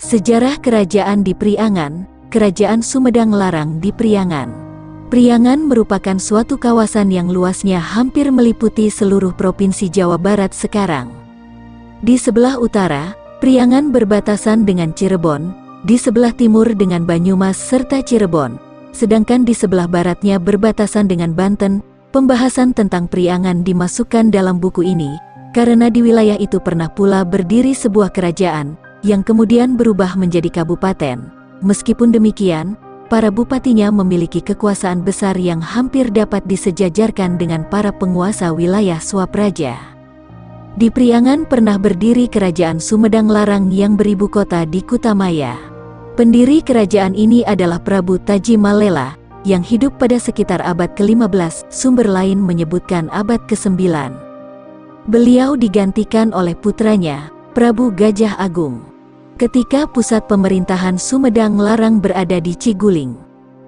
Sejarah Kerajaan di Priangan, Kerajaan Sumedang Larang di Priangan. Priangan merupakan suatu kawasan yang luasnya hampir meliputi seluruh Provinsi Jawa Barat sekarang. Di sebelah utara, Priangan berbatasan dengan Cirebon, di sebelah timur dengan Banyumas serta Cirebon, sedangkan di sebelah baratnya berbatasan dengan Banten. Pembahasan tentang Priangan dimasukkan dalam buku ini, karena di wilayah itu pernah pula berdiri sebuah kerajaan, yang kemudian berubah menjadi kabupaten. Meskipun demikian, para bupatinya memiliki kekuasaan besar yang hampir dapat disejajarkan dengan para penguasa wilayah Swapraja. Di Priangan pernah berdiri Kerajaan Sumedang Larang yang beribu kota di Kutamaya. Pendiri kerajaan ini adalah Prabu Taji Malela, yang hidup pada sekitar abad ke-15, sumber lain menyebutkan abad ke-9. Beliau digantikan oleh putranya, Prabu Gajah Agung. Ketika pusat pemerintahan Sumedang Larang berada di Ciguling.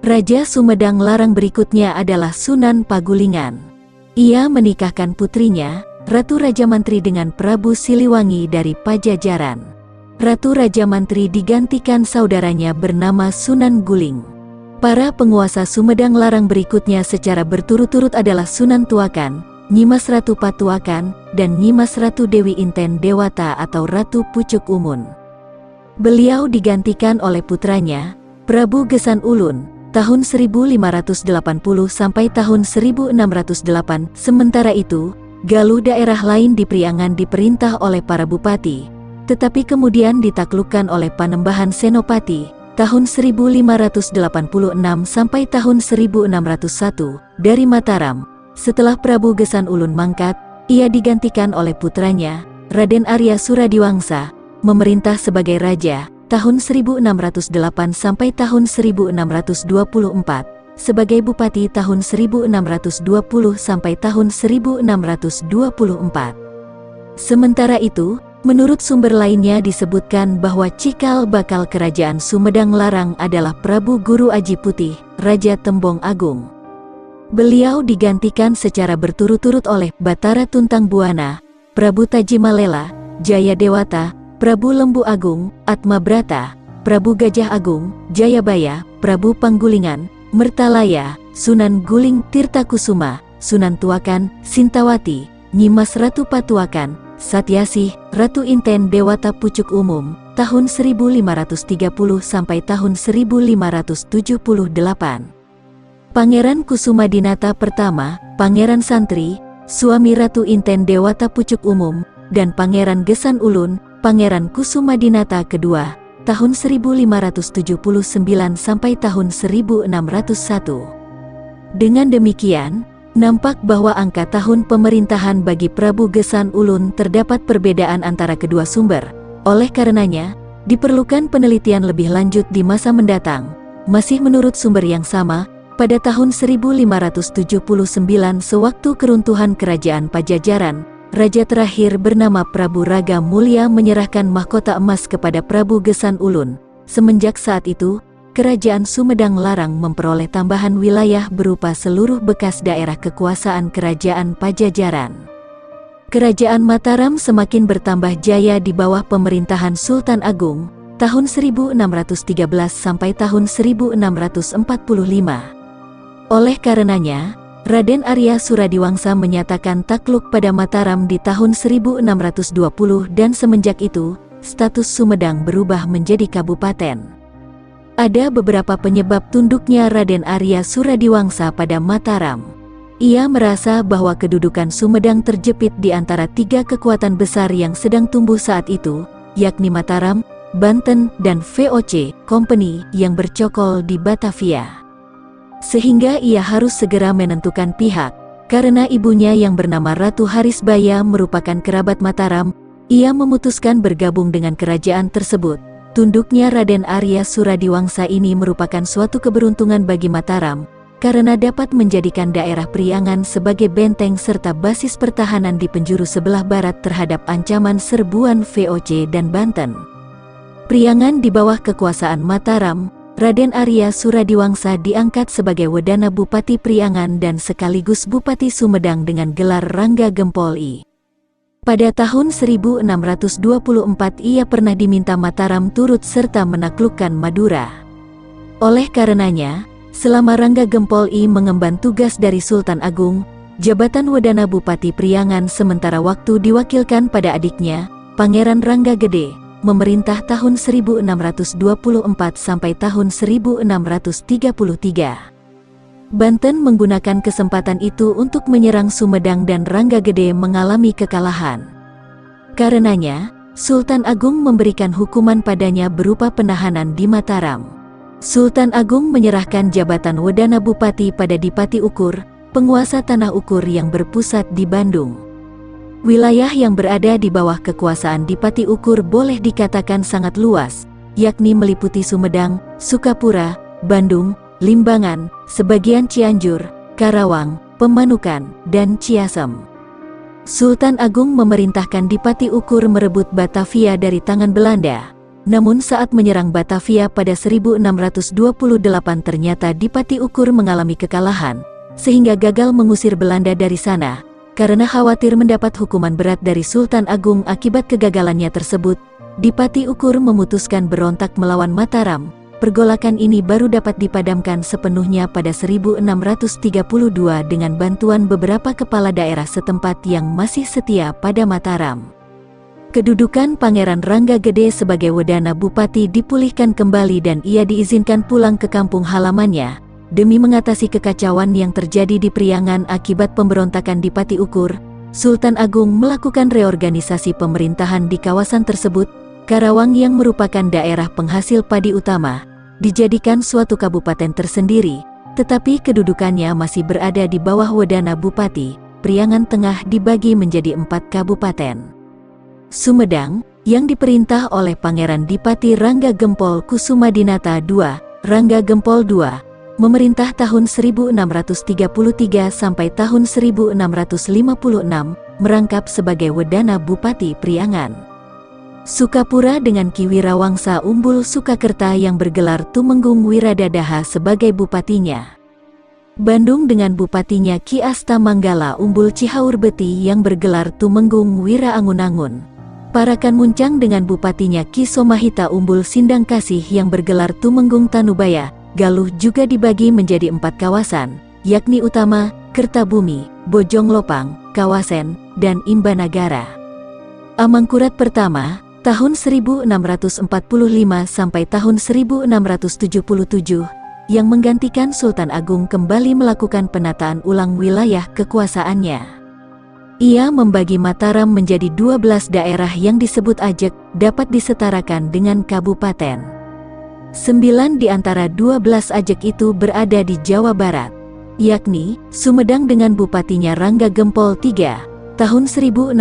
Raja Sumedang Larang berikutnya adalah Sunan Pagulingan. Ia menikahkan putrinya, Ratu Raja Mantri dengan Prabu Siliwangi dari Pajajaran. Ratu Raja Mantri digantikan saudaranya bernama Sunan Guling. Para penguasa Sumedang Larang berikutnya secara berturut-turut adalah Sunan Tuakan, Nyimas Ratu Patuakan, dan Nyimas Ratu Dewi Inten Dewata atau Ratu Pucuk Umun. Beliau digantikan oleh putranya, Prabu Gesan Ulun, tahun 1580 sampai tahun 1608. Sementara itu, Galuh daerah lain di Priangan diperintah oleh para bupati, tetapi kemudian ditaklukkan oleh Panembahan Senopati, tahun 1586 sampai tahun 1601, dari Mataram. Setelah Prabu Gesan Ulun mangkat, ia digantikan oleh putranya, Raden Arya Suradiwangsa, memerintah sebagai raja, tahun 1608 sampai tahun 1624, sebagai bupati tahun 1620 sampai tahun 1624. Sementara itu, menurut sumber lainnya disebutkan bahwa cikal bakal Kerajaan Sumedang Larang adalah Prabu Guru Aji Putih, Raja Tembong Agung. Beliau digantikan secara berturut-turut oleh Batara Tuntang Buana, Prabu Taji Malela, Jaya Dewata, Prabu Lembu Agung, Atma Brata, Prabu Gajah Agung, Jayabaya, Prabu Panggulingan, Mertalaya, Sunan Guling Tirtakusuma, Sunan Tuakan, Sintawati, Nyimas Ratu Patuakan, Satyasih, Ratu Inten Dewata Pucuk Umum, tahun 1530 sampai tahun 1578. Pangeran Kusumadinata pertama, Pangeran Santri, suami Ratu Inten Dewata Pucuk Umum, dan Pangeran Gesan Ulun, Pangeran Kusumadinata kedua, tahun 1579 sampai tahun 1601. Dengan demikian, nampak bahwa angka tahun pemerintahan bagi Prabu Gesan Ulun terdapat perbedaan antara kedua sumber. Oleh karenanya, diperlukan penelitian lebih lanjut di masa mendatang. Masih menurut sumber yang sama, pada tahun 1579 sewaktu keruntuhan Kerajaan Pajajaran, Raja terakhir bernama Prabu Raga Mulia menyerahkan mahkota emas kepada Prabu Gesan Ulun. Semenjak saat itu, Kerajaan Sumedang Larang memperoleh tambahan wilayah berupa seluruh bekas daerah kekuasaan Kerajaan Pajajaran. Kerajaan Mataram semakin bertambah jaya di bawah pemerintahan Sultan Agung, tahun 1613 sampai tahun 1645. Oleh karenanya, Raden Arya Suradiwangsa menyatakan takluk pada Mataram di tahun 1620 dan semenjak itu, status Sumedang berubah menjadi kabupaten. Ada beberapa penyebab tunduknya Raden Arya Suradiwangsa pada Mataram. Ia merasa bahwa kedudukan Sumedang terjepit di antara tiga kekuatan besar yang sedang tumbuh saat itu, yakni Mataram, Banten, dan VOC, Company, yang bercokol di Batavia. Sehingga ia harus segera menentukan pihak, karena ibunya yang bernama Ratu Harisbaya merupakan kerabat Mataram, ia memutuskan bergabung dengan kerajaan tersebut. Tunduknya Raden Arya Suradiwangsa ini merupakan suatu keberuntungan bagi Mataram, karena dapat menjadikan daerah Priangan sebagai benteng serta basis pertahanan di penjuru sebelah barat terhadap ancaman serbuan VOC dan Banten. Priangan di bawah kekuasaan Mataram, Raden Arya Suradiwangsa diangkat sebagai Wedana Bupati Priangan dan sekaligus Bupati Sumedang dengan gelar Rangga Gempol I. Pada tahun 1624 ia pernah diminta Mataram turut serta menaklukkan Madura. Oleh karenanya, selama Rangga Gempol I mengemban tugas dari Sultan Agung, jabatan Wedana Bupati Priangan sementara waktu diwakilkan pada adiknya, Pangeran Rangga Gede, memerintah tahun 1624 sampai tahun 1633. Banten menggunakan kesempatan itu untuk menyerang Sumedang dan Rangga Gede mengalami kekalahan. Karenanya, Sultan Agung memberikan hukuman padanya berupa penahanan di Mataram. Sultan Agung menyerahkan jabatan Wedana Bupati pada Dipati Ukur, penguasa tanah Ukur yang berpusat di Bandung. Wilayah yang berada di bawah kekuasaan Dipati Ukur boleh dikatakan sangat luas, yakni meliputi Sumedang, Sukapura, Bandung, Limbangan, sebagian Cianjur, Karawang, Pemanukan, dan Ciasem. Sultan Agung memerintahkan Dipati Ukur merebut Batavia dari tangan Belanda. Namun saat menyerang Batavia pada 1628 ternyata Dipati Ukur mengalami kekalahan, sehingga gagal mengusir Belanda dari sana. Karena khawatir mendapat hukuman berat dari Sultan Agung akibat kegagalannya tersebut, Dipati Ukur memutuskan berontak melawan Mataram. Pergolakan ini baru dapat dipadamkan sepenuhnya pada 1632 dengan bantuan beberapa kepala daerah setempat yang masih setia pada Mataram. Kedudukan Pangeran Rangga Gede sebagai Wedana Bupati dipulihkan kembali dan ia diizinkan pulang ke kampung halamannya. Demi mengatasi kekacauan yang terjadi di Priangan akibat pemberontakan Dipati Ukur, Sultan Agung melakukan reorganisasi pemerintahan di kawasan tersebut. Karawang yang merupakan daerah penghasil padi utama, dijadikan suatu kabupaten tersendiri, tetapi kedudukannya masih berada di bawah Wedana Bupati. Priangan Tengah dibagi menjadi 4 kabupaten. Sumedang, yang diperintah oleh Pangeran Dipati Rangga Gempol Kusumadinata II, Rangga Gempol II, memerintah tahun 1633 sampai tahun 1656, merangkap sebagai Wedana Bupati Priangan. Sukapura dengan Ki Wirawangsa Umbul Sukakerta yang bergelar Tumenggung Wiradadaha sebagai bupatinya. Bandung dengan bupatinya Ki Asta Manggala Umbul Cihaurbeti yang bergelar Tumenggung Wiraangun-angun. Parakan Muncang dengan bupatinya Ki Somahita Umbul Sindang Kasih yang bergelar Tumenggung Tanubaya. Galuh juga dibagi menjadi 4 kawasan, yakni Utama, Kertabumi, Bojong Lopang, Kawasen, dan Imbanagara. Amangkurat pertama, tahun 1645 sampai tahun 1677, yang menggantikan Sultan Agung kembali melakukan penataan ulang wilayah kekuasaannya. Ia membagi Mataram menjadi 12 daerah yang disebut ajek, dapat disetarakan dengan kabupaten. 9 di antara 12 ajek itu berada di Jawa Barat, yakni Sumedang dengan bupatinya Rangga Gempol III, tahun 1656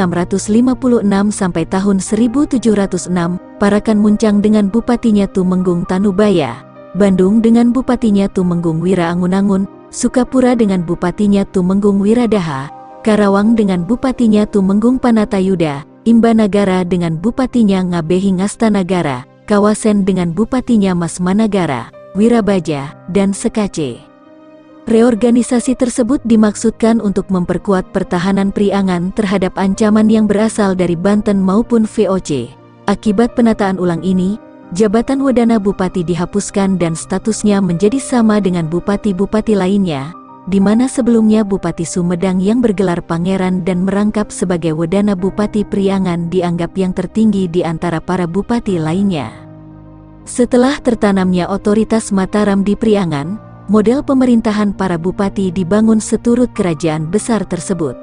sampai tahun 1706, Parakan Muncang dengan bupatinya Tumenggung Tanubaya, Bandung dengan bupatinya Tumenggung Wiraangun-angun, Sukapura dengan bupatinya Tumenggung Wiradaha, Karawang dengan bupatinya Tumenggung Panatayuda, Imbanagara dengan bupatinya Ngabehi Ngastanagara, Kawasen dengan bupatinya Mas Managara, Wirabaja, dan Sekace. Reorganisasi tersebut dimaksudkan untuk memperkuat pertahanan Priangan terhadap ancaman yang berasal dari Banten maupun VOC. Akibat penataan ulang ini, jabatan Wedana Bupati dihapuskan dan statusnya menjadi sama dengan bupati-bupati lainnya, di mana sebelumnya Bupati Sumedang yang bergelar Pangeran dan merangkap sebagai Wedana Bupati Priangan dianggap yang tertinggi di antara para bupati lainnya. Setelah tertanamnya otoritas Mataram di Priangan, model pemerintahan para bupati dibangun seturut kerajaan besar tersebut.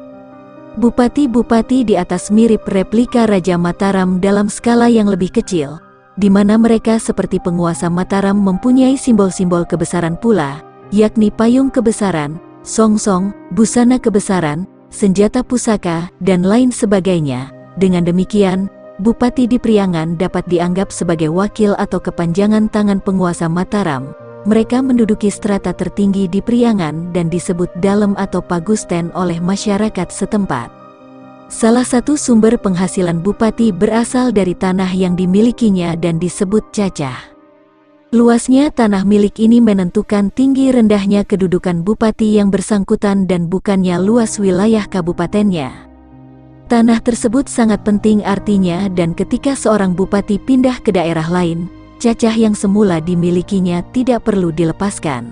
Bupati-bupati di atas mirip replika Raja Mataram dalam skala yang lebih kecil, di mana mereka seperti penguasa Mataram mempunyai simbol-simbol kebesaran pula, yakni payung kebesaran, songsong, busana kebesaran, senjata pusaka, dan lain sebagainya. Dengan demikian, bupati di Priangan dapat dianggap sebagai wakil atau kepanjangan tangan penguasa Mataram. Mereka menduduki strata tertinggi di Priangan dan disebut dalem atau pagusten oleh masyarakat setempat. Salah satu sumber penghasilan bupati berasal dari tanah yang dimilikinya dan disebut cacah. Luasnya tanah milik ini menentukan tinggi rendahnya kedudukan bupati yang bersangkutan dan bukannya luas wilayah kabupatennya. Tanah tersebut sangat penting artinya dan ketika seorang bupati pindah ke daerah lain, cacah yang semula dimilikinya tidak perlu dilepaskan.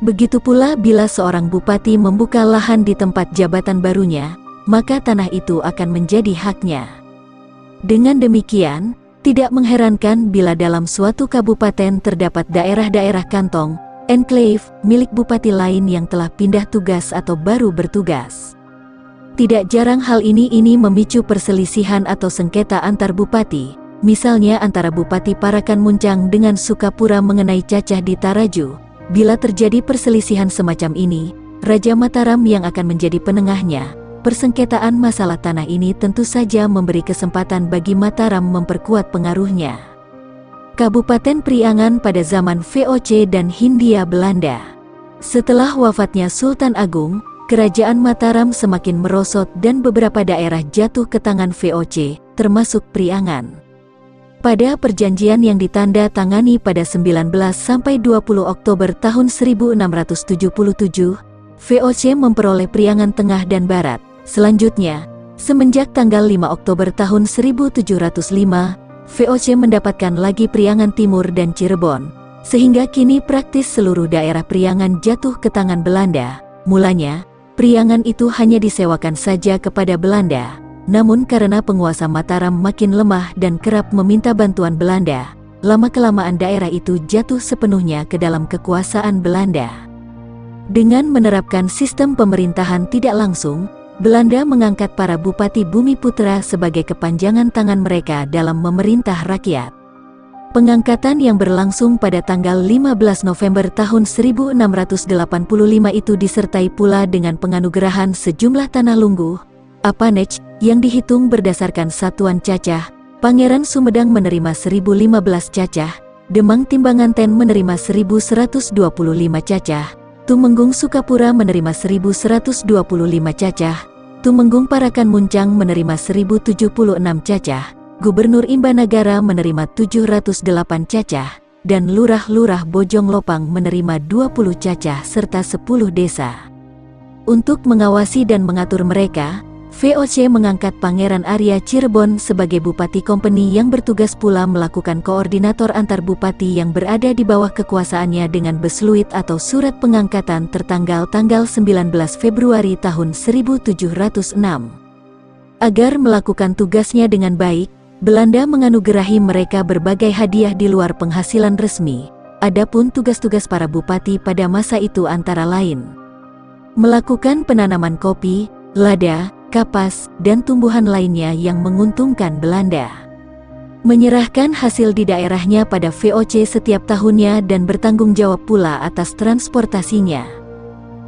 Begitu pula bila seorang bupati membuka lahan di tempat jabatan barunya, maka tanah itu akan menjadi haknya. Dengan demikian, tidak mengherankan bila dalam suatu kabupaten terdapat daerah-daerah kantong, enclave, milik bupati lain yang telah pindah tugas atau baru bertugas. Tidak jarang hal ini memicu perselisihan atau sengketa antar bupati, misalnya antara Bupati Parakan Muncang dengan Sukapura mengenai cacah di Taraju. Bila terjadi perselisihan semacam ini, Raja Mataram yang akan menjadi penengahnya. Persengketaan masalah tanah ini tentu saja memberi kesempatan bagi Mataram memperkuat pengaruhnya. Kabupaten Priangan pada zaman VOC dan Hindia Belanda. Setelah wafatnya Sultan Agung, Kerajaan Mataram semakin merosot dan beberapa daerah jatuh ke tangan VOC, termasuk Priangan. Pada perjanjian yang ditanda tangani pada 19–20 Oktober tahun 1677, VOC memperoleh Priangan Tengah dan Barat. Selanjutnya, semenjak tanggal 5 Oktober tahun 1705, VOC mendapatkan lagi Priangan Timur dan Cirebon, sehingga kini praktis seluruh daerah Priangan jatuh ke tangan Belanda. Mulanya, Priangan itu hanya disewakan saja kepada Belanda, namun karena penguasa Mataram makin lemah dan kerap meminta bantuan Belanda, lama-kelamaan daerah itu jatuh sepenuhnya ke dalam kekuasaan Belanda. Dengan menerapkan sistem pemerintahan tidak langsung, Belanda mengangkat para Bupati Bumiputra sebagai kepanjangan tangan mereka dalam memerintah rakyat. Pengangkatan yang berlangsung pada tanggal 15 November tahun 1685 itu disertai pula dengan penganugerahan sejumlah tanah lungguh, apanage, yang dihitung berdasarkan satuan cacah. Pangeran Sumedang menerima 1015 cacah, Demang Timbanganten menerima 1125 cacah, Tumenggung Sukapura menerima 1125 cacah, Tumenggung Parakan Muncang menerima 1076 cacah, Gubernur Imbanagara menerima 708 cacah, dan Lurah-Lurah Bojong Lopang menerima 20 cacah serta 10 desa. Untuk mengawasi dan mengatur mereka, VOC mengangkat Pangeran Arya Cirebon sebagai Bupati Kompeni yang bertugas pula melakukan koordinator antar bupati yang berada di bawah kekuasaannya dengan besluit atau surat pengangkatan tertanggal tanggal 19 Februari tahun 1706. Agar melakukan tugasnya dengan baik, Belanda menganugerahi mereka berbagai hadiah di luar penghasilan resmi. Adapun tugas-tugas para bupati pada masa itu antara lain melakukan penanaman kopi, lada, kapas, dan tumbuhan lainnya yang menguntungkan Belanda. Menyerahkan hasil di daerahnya pada VOC setiap tahunnya dan bertanggung jawab pula atas transportasinya.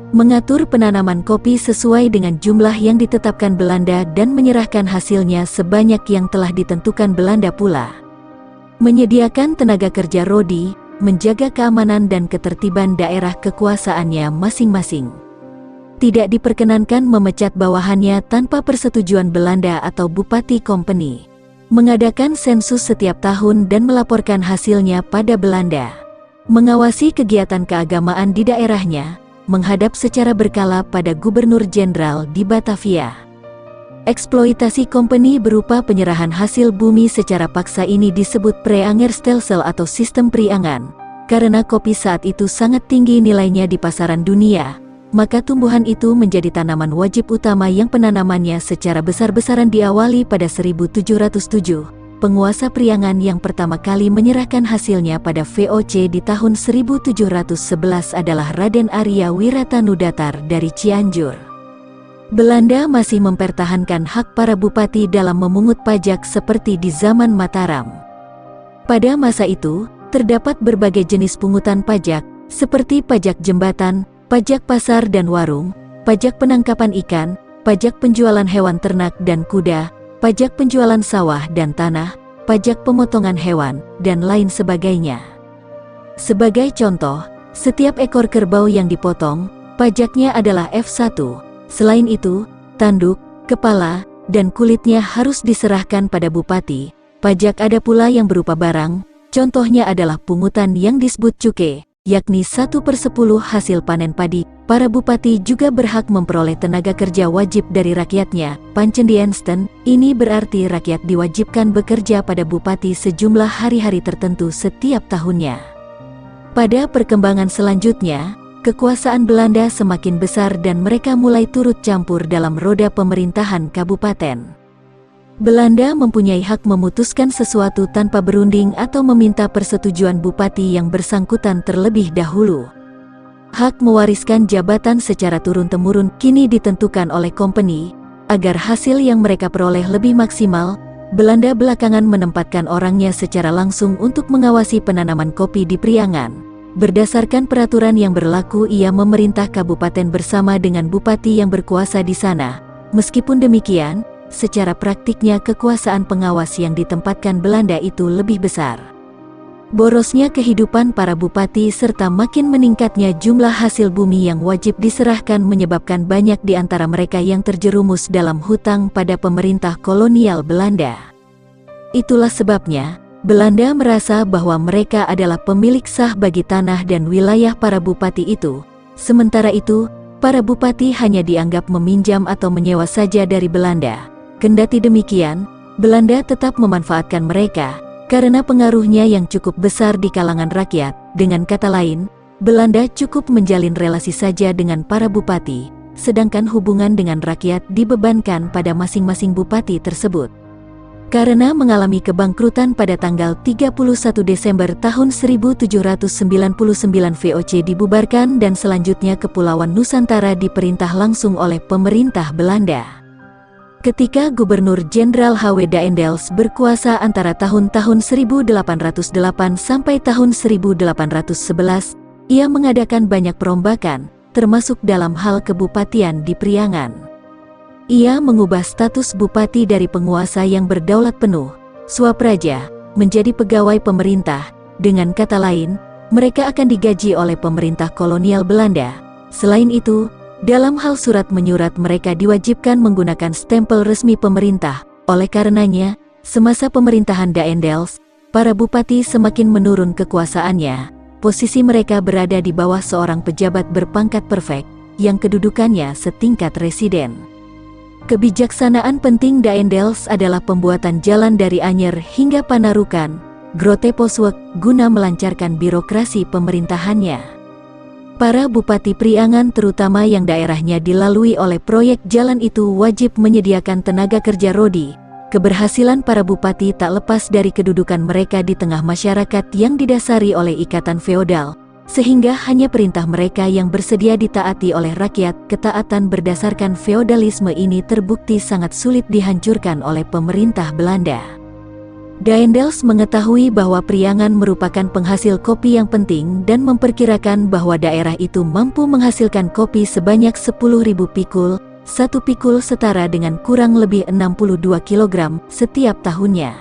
Mengatur penanaman kopi sesuai dengan jumlah yang ditetapkan Belanda dan menyerahkan hasilnya sebanyak yang telah ditentukan Belanda pula. Menyediakan tenaga kerja rodi, menjaga keamanan dan ketertiban daerah kekuasaannya masing-masing. Tidak diperkenankan memecat bawahannya tanpa persetujuan Belanda atau Bupati Kompeni. Mengadakan sensus setiap tahun dan melaporkan hasilnya pada Belanda. Mengawasi kegiatan keagamaan di daerahnya, menghadap secara berkala pada Gubernur Jenderal di Batavia. Eksploitasi Kompeni berupa penyerahan hasil bumi secara paksa ini disebut Preangerstelsel atau sistem Priangan. Karena kopi saat itu sangat tinggi nilainya di pasaran dunia, maka tumbuhan itu menjadi tanaman wajib utama yang penanamannya secara besar-besaran diawali pada 1707. Penguasa Priangan yang pertama kali menyerahkan hasilnya pada VOC di tahun 1711 adalah Raden Arya Wiratanudatar dari Cianjur. Belanda masih mempertahankan hak para bupati dalam memungut pajak seperti di zaman Mataram. Pada masa itu, terdapat berbagai jenis pungutan pajak, seperti pajak jembatan, pajak pasar dan warung, pajak penangkapan ikan, pajak penjualan hewan ternak dan kuda, pajak penjualan sawah dan tanah, pajak pemotongan hewan, dan lain sebagainya. Sebagai contoh, setiap ekor kerbau yang dipotong, pajaknya adalah F1. Selain itu, tanduk, kepala, dan kulitnya harus diserahkan pada bupati. Pajak ada pula yang berupa barang, contohnya adalah pungutan yang disebut cukai, yakni 1/10 hasil panen padi. Para bupati juga berhak memperoleh tenaga kerja wajib dari rakyatnya. Pancendiensten, ini berarti rakyat diwajibkan bekerja pada bupati sejumlah hari-hari tertentu setiap tahunnya. Pada perkembangan selanjutnya, kekuasaan Belanda semakin besar dan mereka mulai turut campur dalam roda pemerintahan kabupaten. Belanda mempunyai hak memutuskan sesuatu tanpa berunding atau meminta persetujuan bupati yang bersangkutan terlebih dahulu. Hak mewariskan jabatan secara turun-temurun kini ditentukan oleh company. Agar hasil yang mereka peroleh lebih maksimal, Belanda belakangan menempatkan orangnya secara langsung untuk mengawasi penanaman kopi di Priangan. Berdasarkan peraturan yang berlaku, ia memerintah kabupaten bersama dengan bupati yang berkuasa di sana. Meskipun demikian, secara praktiknya kekuasaan pengawas yang ditempatkan Belanda itu lebih besar. Borosnya kehidupan para bupati serta makin meningkatnya jumlah hasil bumi yang wajib diserahkan menyebabkan banyak di antara mereka yang terjerumus dalam hutang pada pemerintah kolonial Belanda. Itulah sebabnya, Belanda merasa bahwa mereka adalah pemilik sah bagi tanah dan wilayah para bupati itu. Sementara itu, para bupati hanya dianggap meminjam atau menyewa saja dari Belanda. Kendati demikian, Belanda tetap memanfaatkan mereka karena pengaruhnya yang cukup besar di kalangan rakyat. Dengan kata lain, Belanda cukup menjalin relasi saja dengan para bupati, sedangkan hubungan dengan rakyat dibebankan pada masing-masing bupati tersebut. Karena mengalami kebangkrutan pada tanggal 31 Desember tahun 1799 VOC dibubarkan dan selanjutnya Kepulauan Nusantara diperintah langsung oleh pemerintah Belanda. Ketika Gubernur Jenderal H.W. Daendels berkuasa antara tahun-tahun 1808 sampai tahun 1811, ia mengadakan banyak perombakan, termasuk dalam hal kebupatian di Priangan. Ia mengubah status bupati dari penguasa yang berdaulat penuh, swapraja, menjadi pegawai pemerintah. Dengan kata lain, mereka akan digaji oleh pemerintah kolonial Belanda. Selain itu, dalam hal surat menyurat mereka diwajibkan menggunakan stempel resmi pemerintah. Oleh karenanya, semasa pemerintahan Daendels, para bupati semakin menurun kekuasaannya. Posisi mereka berada di bawah seorang pejabat berpangkat perfek, yang kedudukannya setingkat residen. Kebijaksanaan penting Daendels adalah pembuatan jalan dari Anyer hingga Panarukan, Groteposwek, guna melancarkan birokrasi pemerintahannya. Para bupati Priangan terutama yang daerahnya dilalui oleh proyek jalan itu wajib menyediakan tenaga kerja rodi. Keberhasilan para bupati tak lepas dari kedudukan mereka di tengah masyarakat yang didasari oleh ikatan feodal, sehingga hanya perintah mereka yang bersedia ditaati oleh rakyat. Ketaatan berdasarkan feodalisme ini terbukti sangat sulit dihancurkan oleh pemerintah Belanda. Daendels mengetahui bahwa Priangan merupakan penghasil kopi yang penting dan memperkirakan bahwa daerah itu mampu menghasilkan kopi sebanyak 10.000 pikul. Satu pikul setara dengan kurang lebih 62 kg setiap tahunnya.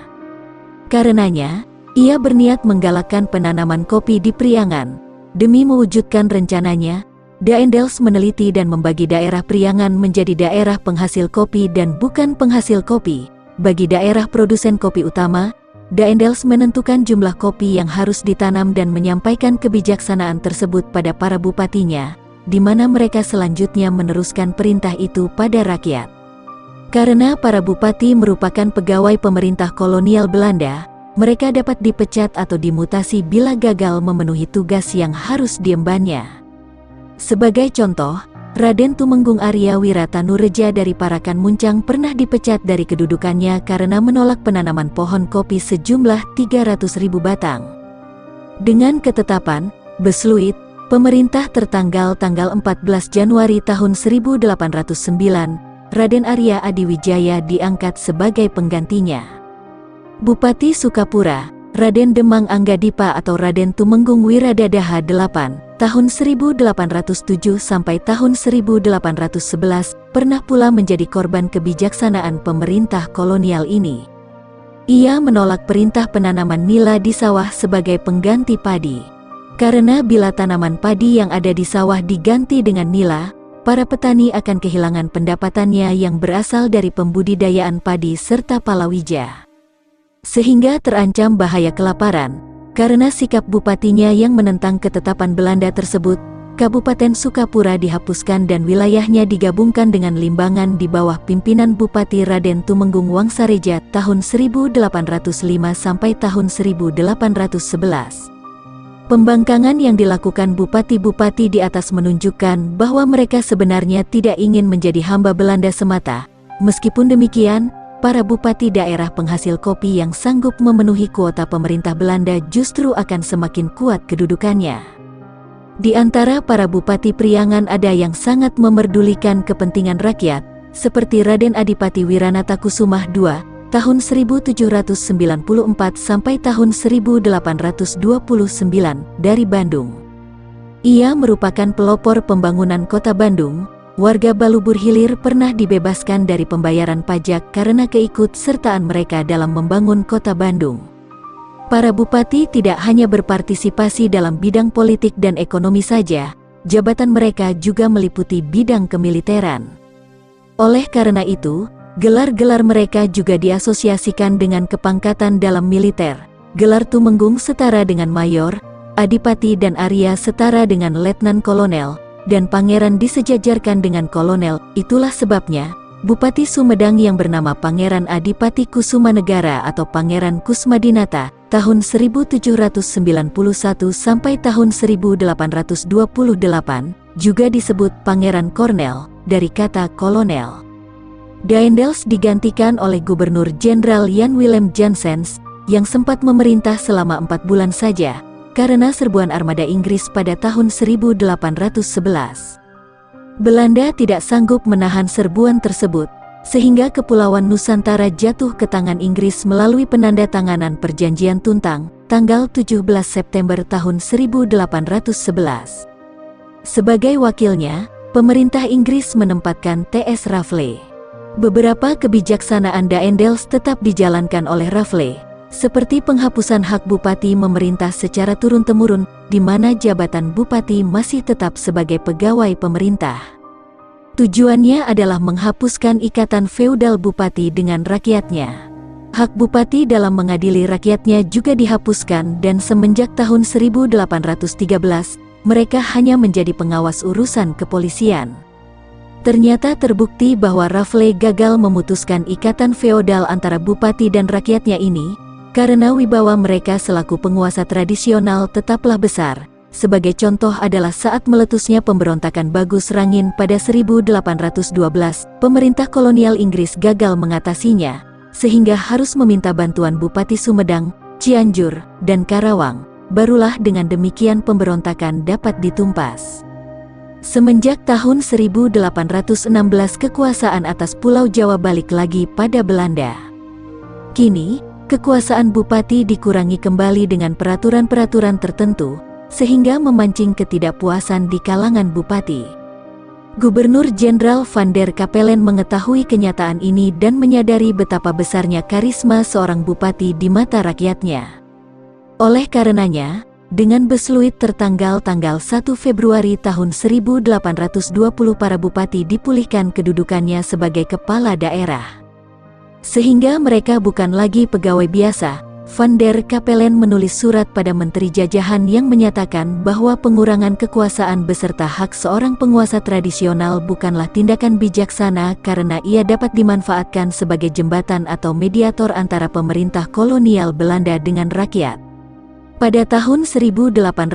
Karenanya, ia berniat menggalakkan penanaman kopi di Priangan. Demi mewujudkan rencananya, Daendels meneliti dan membagi daerah Priangan menjadi daerah penghasil kopi dan bukan penghasil kopi. Bagi daerah produsen kopi utama, Daendels menentukan jumlah kopi yang harus ditanam dan menyampaikan kebijaksanaan tersebut pada para bupatinya, di mana mereka selanjutnya meneruskan perintah itu pada rakyat. Karena para bupati merupakan pegawai pemerintah kolonial Belanda, mereka dapat dipecat atau dimutasi bila gagal memenuhi tugas yang harus diembannya. Sebagai contoh, Raden Tumenggung Arya Wiratanureja dari Parakan Muncang pernah dipecat dari kedudukannya karena menolak penanaman pohon kopi sejumlah 300.000 batang. Dengan ketetapan Besluit, pemerintah tertanggal tanggal 14 Januari tahun 1809, Raden Arya Adiwijaya diangkat sebagai penggantinya. Bupati Sukapura, Raden Demang Anggadipa atau Raden Tumenggung Wiradadaha 8, tahun 1807 sampai tahun 1811, pernah pula menjadi korban kebijaksanaan pemerintah kolonial ini. Ia menolak perintah penanaman nila di sawah sebagai pengganti padi. Karena bila tanaman padi yang ada di sawah diganti dengan nila, para petani akan kehilangan pendapatannya yang berasal dari pembudidayaan padi serta palawija. Sehingga terancam bahaya kelaparan. Karena sikap bupatinya yang menentang ketetapan Belanda tersebut, Kabupaten Sukapura dihapuskan dan wilayahnya digabungkan dengan Limbangan di bawah pimpinan Bupati Raden Tumenggung Wangsareja tahun 1805 sampai tahun 1811. Pembangkangan yang dilakukan bupati-bupati di atas menunjukkan bahwa mereka sebenarnya tidak ingin menjadi hamba Belanda semata. Meskipun demikian, para bupati daerah penghasil kopi yang sanggup memenuhi kuota pemerintah Belanda justru akan semakin kuat kedudukannya. Di antara para bupati Priangan ada yang sangat memerdulikan kepentingan rakyat, seperti Raden Adipati Wiranata Kusumah II, tahun 1794 sampai tahun 1829 dari Bandung. Ia merupakan pelopor pembangunan kota Bandung. Warga Balubur Hilir pernah dibebaskan dari pembayaran pajak karena keikut-sertaan mereka dalam membangun kota Bandung. Para bupati tidak hanya berpartisipasi dalam bidang politik dan ekonomi saja, jabatan mereka juga meliputi bidang kemiliteran. Oleh karena itu, gelar-gelar mereka juga diasosiasikan dengan kepangkatan dalam militer. Gelar Tumenggung setara dengan mayor, Adipati dan Arya setara dengan letnan kolonel, dan pangeran disejajarkan dengan kolonel. Itulah sebabnya, Bupati Sumedang yang bernama Pangeran Adipati Kusumanegara atau Pangeran Kusmadinata, tahun 1791 sampai tahun 1828, juga disebut Pangeran Kornel, dari kata kolonel. Daendels digantikan oleh Gubernur Jenderal Jan Willem Janssens, yang sempat memerintah selama 4 bulan saja, karena serbuan armada Inggris pada tahun 1811. Belanda tidak sanggup menahan serbuan tersebut, sehingga Kepulauan Nusantara jatuh ke tangan Inggris melalui penandatanganan Perjanjian Tuntang, tanggal 17 September tahun 1811. Sebagai wakilnya, pemerintah Inggris menempatkan T.S. Raffles. Beberapa kebijaksanaan Daendels tetap dijalankan oleh Raffles, seperti penghapusan hak bupati memerintah secara turun-temurun, di mana jabatan bupati masih tetap sebagai pegawai pemerintah. Tujuannya adalah menghapuskan ikatan feudal bupati dengan rakyatnya. Hak bupati dalam mengadili rakyatnya juga dihapuskan dan semenjak tahun 1813, mereka hanya menjadi pengawas urusan kepolisian. Ternyata terbukti bahwa Raffles gagal memutuskan ikatan feodal antara bupati dan rakyatnya ini, karena wibawa mereka selaku penguasa tradisional tetaplah besar. Sebagai contoh adalah saat meletusnya pemberontakan Bagus Rangin pada 1812, pemerintah kolonial Inggris gagal mengatasinya, sehingga harus meminta bantuan Bupati Sumedang, Cianjur, dan Karawang. Barulah dengan demikian pemberontakan dapat ditumpas. Semenjak tahun 1816 kekuasaan atas Pulau Jawa balik lagi pada Belanda. Kini, kekuasaan bupati dikurangi kembali dengan peraturan-peraturan tertentu, sehingga memancing ketidakpuasan di kalangan bupati. Gubernur Jenderal Van der Capellen mengetahui kenyataan ini dan menyadari betapa besarnya karisma seorang bupati di mata rakyatnya. Oleh karenanya, dengan besluit tertanggal 1 Februari tahun 1820 para bupati dipulihkan kedudukannya sebagai kepala daerah. Sehingga mereka bukan lagi pegawai biasa. Van der Capellen menulis surat pada Menteri Jajahan yang menyatakan bahwa pengurangan kekuasaan beserta hak seorang penguasa tradisional bukanlah tindakan bijaksana karena ia dapat dimanfaatkan sebagai jembatan atau mediator antara pemerintah kolonial Belanda dengan rakyat. Pada tahun 1820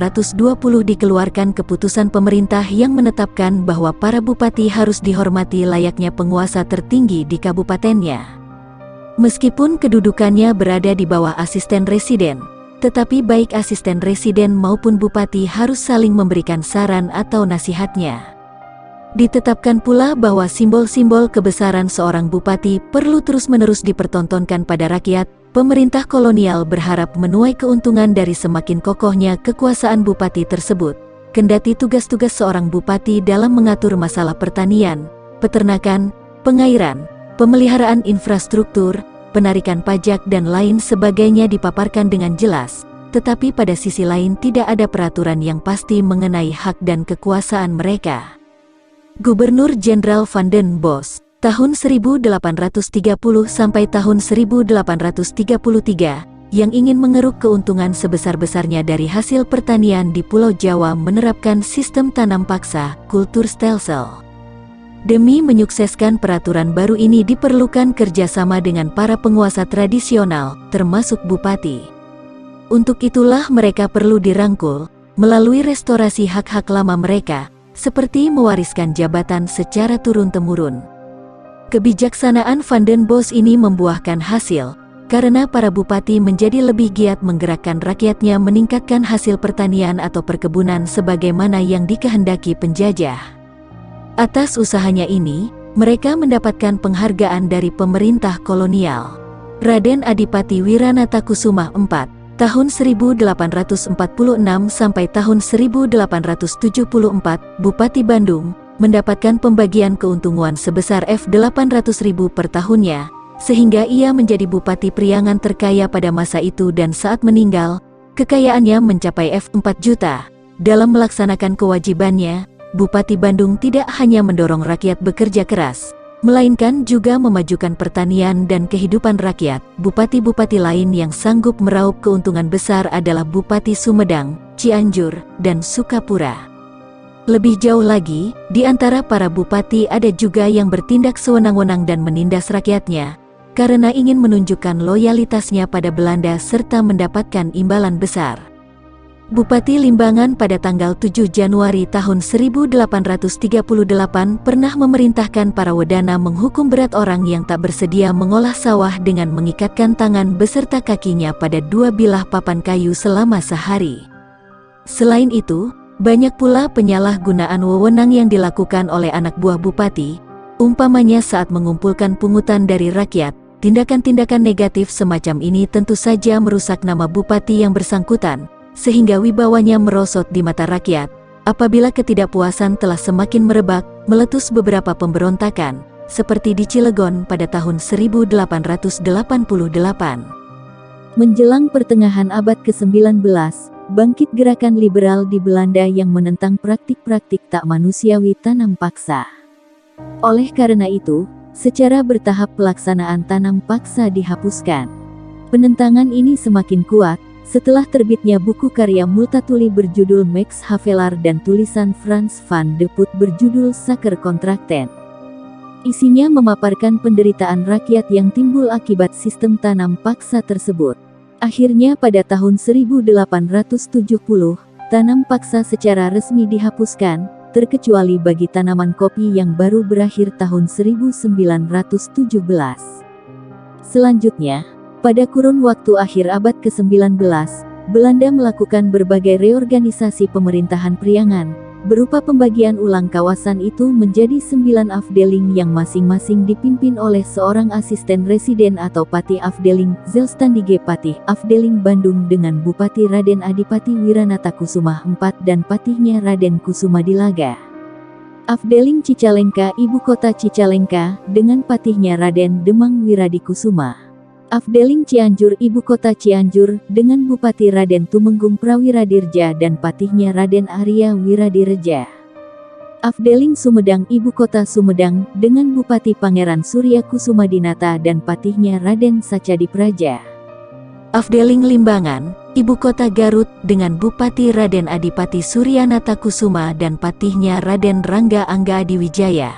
dikeluarkan keputusan pemerintah yang menetapkan bahwa para bupati harus dihormati layaknya penguasa tertinggi di kabupatennya. Meskipun kedudukannya berada di bawah asisten residen, tetapi baik asisten residen maupun bupati harus saling memberikan saran atau nasihatnya. Ditetapkan pula bahwa simbol-simbol kebesaran seorang bupati perlu terus-menerus dipertontonkan pada rakyat. Pemerintah kolonial berharap menuai keuntungan dari semakin kokohnya kekuasaan bupati tersebut, kendati tugas-tugas seorang bupati dalam mengatur masalah pertanian, peternakan, pengairan, pemeliharaan infrastruktur, penarikan pajak dan lain sebagainya dipaparkan dengan jelas, tetapi pada sisi lain tidak ada peraturan yang pasti mengenai hak dan kekuasaan mereka. Gubernur Jenderal Van den Bosch, tahun 1830 sampai tahun 1833, yang ingin mengeruk keuntungan sebesar-besarnya dari hasil pertanian di Pulau Jawa menerapkan sistem tanam paksa, kultur stelsel. Demi menyukseskan peraturan baru ini diperlukan kerjasama dengan para penguasa tradisional, termasuk bupati. Untuk itulah mereka perlu dirangkul, melalui restorasi hak-hak lama mereka, seperti mewariskan jabatan secara turun-temurun. Kebijaksanaan Van den Bos ini membuahkan hasil, karena para bupati menjadi lebih giat menggerakkan rakyatnya meningkatkan hasil pertanian atau perkebunan sebagaimana yang dikehendaki penjajah. Atas usahanya ini, mereka mendapatkan penghargaan dari pemerintah kolonial. Raden Adipati Wiranatakusuma IV, tahun 1846 sampai tahun 1874, Bupati Bandung, mendapatkan pembagian keuntungan sebesar F800.000 per tahunnya, sehingga ia menjadi Bupati Priangan terkaya pada masa itu dan saat meninggal, kekayaannya mencapai F4 juta. Dalam melaksanakan kewajibannya, Bupati Bandung tidak hanya mendorong rakyat bekerja keras, melainkan juga memajukan pertanian dan kehidupan rakyat. Bupati-bupati lain yang sanggup meraup keuntungan besar adalah Bupati Sumedang, Cianjur, dan Sukapura. Lebih jauh lagi, di antara para bupati ada juga yang bertindak sewenang-wenang dan menindas rakyatnya, karena ingin menunjukkan loyalitasnya pada Belanda serta mendapatkan imbalan besar. Bupati Limbangan pada tanggal 7 Januari tahun 1838 pernah memerintahkan para wedana menghukum berat orang yang tak bersedia mengolah sawah dengan mengikatkan tangan beserta kakinya pada 2 bilah papan kayu selama sehari. Selain itu, banyak pula penyalahgunaan wewenang yang dilakukan oleh anak buah bupati, umpamanya saat mengumpulkan pungutan dari rakyat. Tindakan-tindakan negatif semacam ini tentu saja merusak nama bupati yang bersangkutan, sehingga wibawanya merosot di mata rakyat. Apabila ketidakpuasan telah semakin merebak, meletus beberapa pemberontakan, seperti di Cilegon pada tahun 1888. Menjelang pertengahan abad ke-19, bangkit gerakan liberal di Belanda yang menentang praktik-praktik tak manusiawi tanam paksa. Oleh karena itu, secara bertahap pelaksanaan tanam paksa dihapuskan. Penentangan ini semakin kuat setelah terbitnya buku karya Multatuli berjudul Max Havelaar dan tulisan Frans van de Putte berjudul Saker Kontrakten. Isinya memaparkan penderitaan rakyat yang timbul akibat sistem tanam paksa tersebut. Akhirnya pada tahun 1870, tanam paksa secara resmi dihapuskan, terkecuali bagi tanaman kopi yang baru berakhir tahun 1917. Selanjutnya, pada kurun waktu akhir abad ke-19, Belanda melakukan berbagai reorganisasi pemerintahan Priangan, berupa pembagian ulang kawasan itu menjadi 9 afdeling yang masing-masing dipimpin oleh seorang asisten residen atau Patih Afdeling. Zelstandige Patih Afdeling Bandung dengan Bupati Raden Adipati Wiranatakusuma IV dan patihnya Raden Kusuma Dilaga. Afdeling Cicalengka Ibu Kota Cicalengka dengan patihnya Raden Demang Wiradikusuma. Afdeling Cianjur Ibu Kota Cianjur dengan Bupati Raden Tumenggung Prawiradirja dan patihnya Raden Arya Wiradireja. Afdeling Sumedang Ibu Kota Sumedang dengan Bupati Pangeran Surya Kusumadinata dan patihnya Raden Sacadi Praja. Afdeling Limbangan Ibu Kota Garut dengan Bupati Raden Adipati Suryanata Kusuma dan patihnya Raden Rangga Angga Adiwijaya.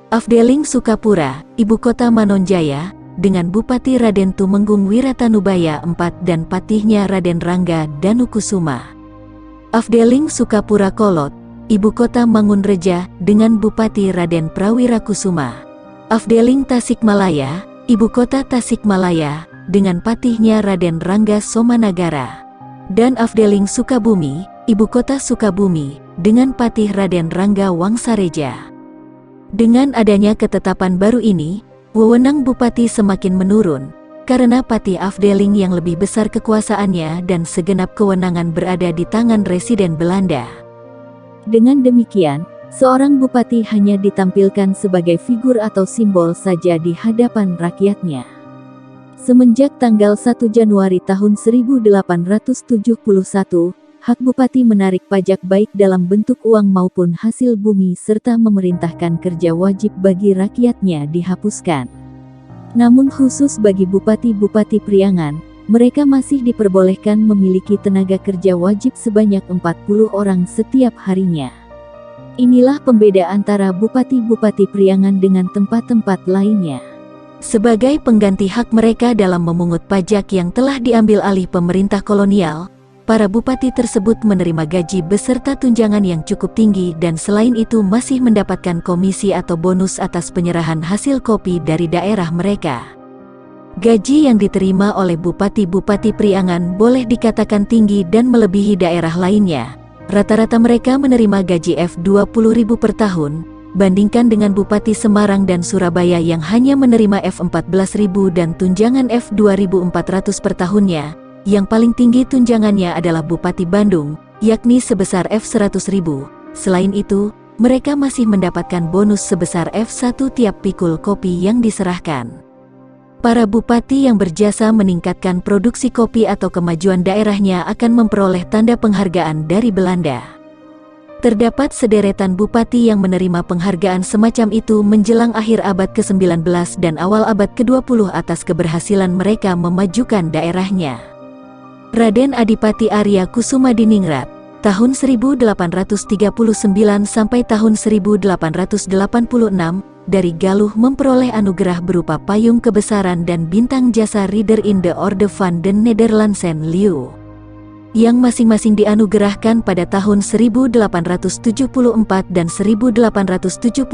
Afdeling Sukapura Ibu Kota Manonjaya dengan Bupati Raden Tumenggung Wiratanubaya IV dan patihnya Raden Rangga Danukusuma. Afdeling Sukapura Kolot, Ibu Kota Mangunreja dengan Bupati Raden Prawirakusuma. Afdeling Tasikmalaya, Ibu Kota Tasikmalaya dengan patihnya Raden Rangga Somanagara. Dan Afdeling Sukabumi, Ibu Kota Sukabumi dengan patih Raden Rangga Wangsareja. Dengan adanya ketetapan baru ini, wewenang bupati semakin menurun, karena patih afdeling yang lebih besar kekuasaannya dan segenap kewenangan berada di tangan residen Belanda. Dengan demikian, seorang bupati hanya ditampilkan sebagai figur atau simbol saja di hadapan rakyatnya. Semenjak tanggal 1 Januari tahun 1871, hak bupati menarik pajak baik dalam bentuk uang maupun hasil bumi serta memerintahkan kerja wajib bagi rakyatnya dihapuskan. Namun khusus bagi bupati-bupati Priangan, Mereka masih diperbolehkan memiliki tenaga kerja wajib sebanyak 40 orang setiap harinya. Inilah pembeda antara bupati-bupati Priangan dengan tempat-tempat lainnya. Sebagai pengganti hak mereka dalam memungut pajak yang telah diambil alih pemerintah kolonial, para bupati tersebut menerima gaji beserta tunjangan yang cukup tinggi dan selain itu masih mendapatkan komisi atau bonus atas penyerahan hasil kopi dari daerah mereka. Gaji yang diterima oleh bupati-bupati Priangan boleh dikatakan tinggi dan melebihi daerah lainnya. Rata-rata mereka menerima gaji F20.000 per tahun, bandingkan dengan Bupati Semarang dan Surabaya yang hanya menerima F14.000 dan tunjangan F2.400 per tahunnya. Yang paling tinggi tunjangannya adalah Bupati Bandung, yakni sebesar F100.000. Selain itu, mereka masih mendapatkan bonus sebesar F1 tiap pikul kopi yang diserahkan. Para bupati yang berjasa meningkatkan produksi kopi atau kemajuan daerahnya akan memperoleh tanda penghargaan dari Belanda. Terdapat sederetan bupati yang menerima penghargaan semacam itu menjelang akhir abad ke-19 dan awal abad ke-20 atas keberhasilan mereka memajukan daerahnya. Raden Adipati Arya Kusumadiningrat, tahun 1839 sampai tahun 1886, dari Galuh memperoleh anugerah berupa payung kebesaran dan bintang jasa Ridder in the Orde van den Nederlandse Leeuw, yang masing-masing dianugerahkan pada tahun 1874 dan 1878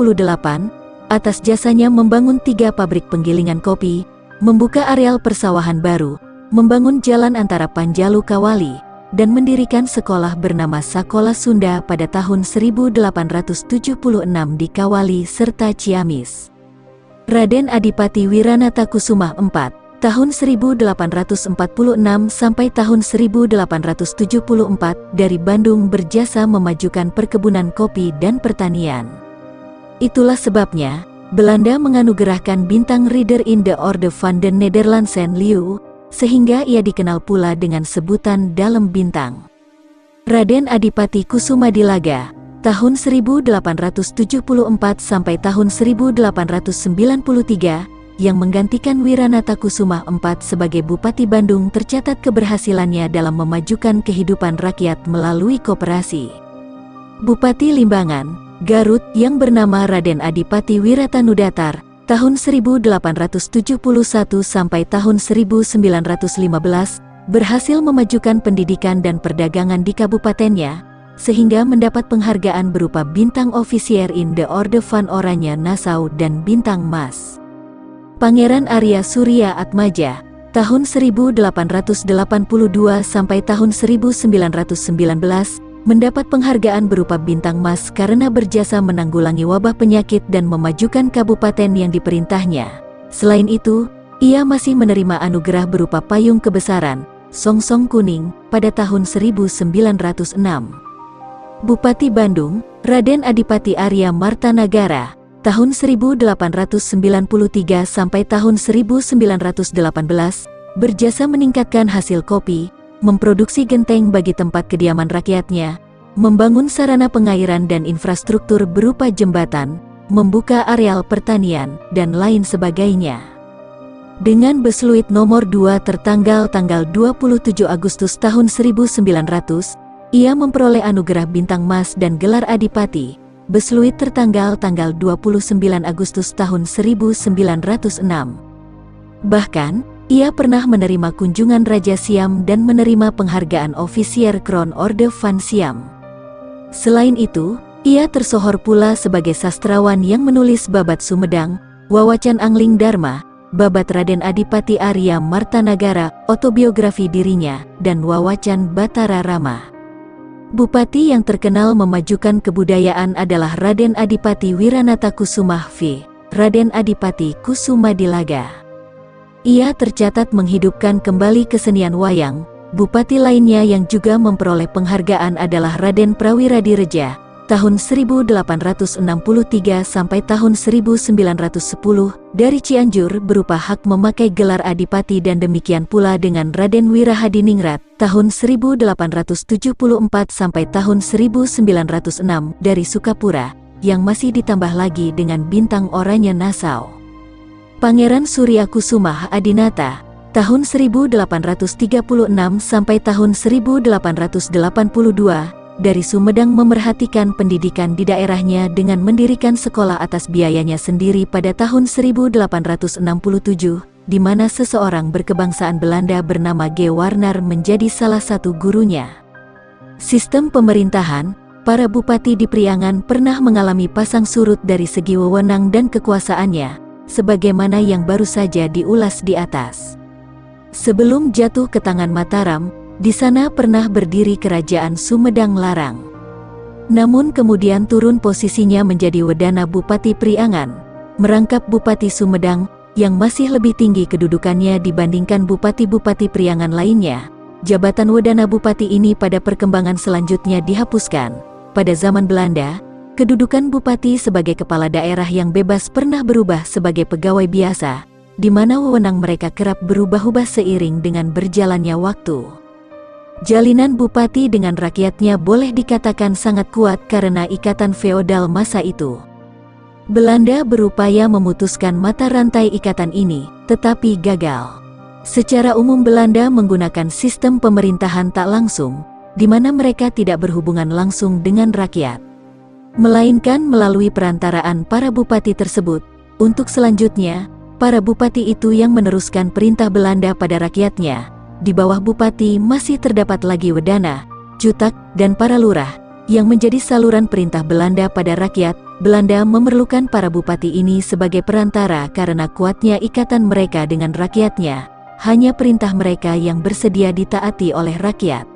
atas jasanya membangun 3 pabrik penggilingan kopi, membuka areal persawahan baru, membangun jalan antara Panjalu Kawali, dan mendirikan sekolah bernama Sakola Sunda pada tahun 1876 di Kawali serta Ciamis. Raden Adipati Wiranata Kusuma IV, tahun 1846 sampai tahun 1874, dari Bandung berjasa memajukan perkebunan kopi dan pertanian. Itulah sebabnya, Belanda menganugerahkan bintang Ridder in the Orde van den Nederlandse Leeuw, sehingga ia dikenal pula dengan sebutan Dalem Bintang. Raden Adipati Kusumadilaga, tahun 1874 sampai tahun 1893, yang menggantikan Wiranata Kusuma IV sebagai Bupati Bandung, tercatat keberhasilannya dalam memajukan kehidupan rakyat melalui koperasi. Bupati Limbangan, Garut, yang bernama Raden Adipati Wiratanudatar, tahun 1871 sampai tahun 1915, berhasil memajukan pendidikan dan perdagangan di kabupatennya, sehingga mendapat penghargaan berupa bintang Officier in the Orde van Oranje Nassau dan bintang Mas. Pangeran Arya Surya Atmaja, tahun 1882 sampai tahun 1919, mendapat penghargaan berupa bintang Mas karena berjasa menanggulangi wabah penyakit dan memajukan kabupaten yang diperintahnya. Selain itu, ia masih menerima anugerah berupa payung kebesaran, Songsong Kuning, pada tahun 1906. Bupati Bandung, Raden Adipati Arya Martanagara, tahun 1893 sampai tahun 1918, berjasa meningkatkan hasil kopi, memproduksi genteng bagi tempat kediaman rakyatnya, membangun sarana pengairan dan infrastruktur berupa jembatan, membuka areal pertanian, dan lain sebagainya. Dengan Besluit nomor 2 tertanggal tanggal 27 Agustus tahun 1900, ia memperoleh anugerah bintang Mas dan gelar Adipati. Besluit tertanggal tanggal 29 Agustus tahun 1906. Bahkan, ia pernah menerima kunjungan Raja Siam dan menerima penghargaan Officier Kroon Orde van Siam. Selain itu, ia tersohor pula sebagai sastrawan yang menulis Babat Sumedang, Wawacan Angling Dharma, Babat Raden Adipati Arya Martanagara, autobiografi dirinya, dan Wawacan Batara Rama. Bupati yang terkenal memajukan kebudayaan adalah Raden Adipati Wiranata Kusuma V, Raden Adipati Kusumadilaga. Ia tercatat menghidupkan kembali kesenian wayang. Bupati lainnya yang juga memperoleh penghargaan adalah Raden Prawiradireja, tahun 1863 sampai tahun 1910, dari Cianjur berupa hak memakai gelar Adipati, dan demikian pula dengan Raden Wirahadiningrat, tahun 1874 sampai tahun 1906, dari Sukapura, yang masih ditambah lagi dengan bintang Oranye Nassau. Pangeran Surya Kusuma Adinata, Tahun 1836 sampai tahun 1882, dari Sumedang memerhatikan pendidikan di daerahnya dengan mendirikan sekolah atas biayanya sendiri pada tahun 1867, di mana seseorang berkebangsaan Belanda bernama G. Warner menjadi salah satu gurunya. Sistem pemerintahan, para bupati di Priangan pernah mengalami pasang surut dari segi wewenang dan kekuasaannya, sebagaimana yang baru saja diulas di atas. Sebelum jatuh ke tangan Mataram, di sana pernah berdiri Kerajaan Sumedang Larang. Namun kemudian turun posisinya menjadi Wedana Bupati Priangan, merangkap Bupati Sumedang yang masih lebih tinggi kedudukannya dibandingkan bupati-bupati Priangan lainnya. Jabatan Wedana Bupati ini pada perkembangan selanjutnya dihapuskan. Pada zaman Belanda, kedudukan bupati sebagai kepala daerah yang bebas pernah berubah sebagai pegawai biasa, di mana wewenang mereka kerap berubah-ubah seiring dengan berjalannya waktu. Jalinan bupati dengan rakyatnya boleh dikatakan sangat kuat karena ikatan feodal masa itu. Belanda berupaya memutuskan mata rantai ikatan ini, tetapi gagal. Secara umum Belanda menggunakan sistem pemerintahan tak langsung, di mana mereka tidak berhubungan langsung dengan rakyat, melainkan melalui perantaraan para bupati tersebut. Untuk selanjutnya, para bupati itu yang meneruskan perintah Belanda pada rakyatnya. Di bawah bupati masih terdapat lagi wedana, jutak, dan para lurah, yang menjadi saluran perintah Belanda pada rakyat. Belanda memerlukan para bupati ini sebagai perantara karena kuatnya ikatan mereka dengan rakyatnya. Hanya perintah mereka yang bersedia ditaati oleh rakyat.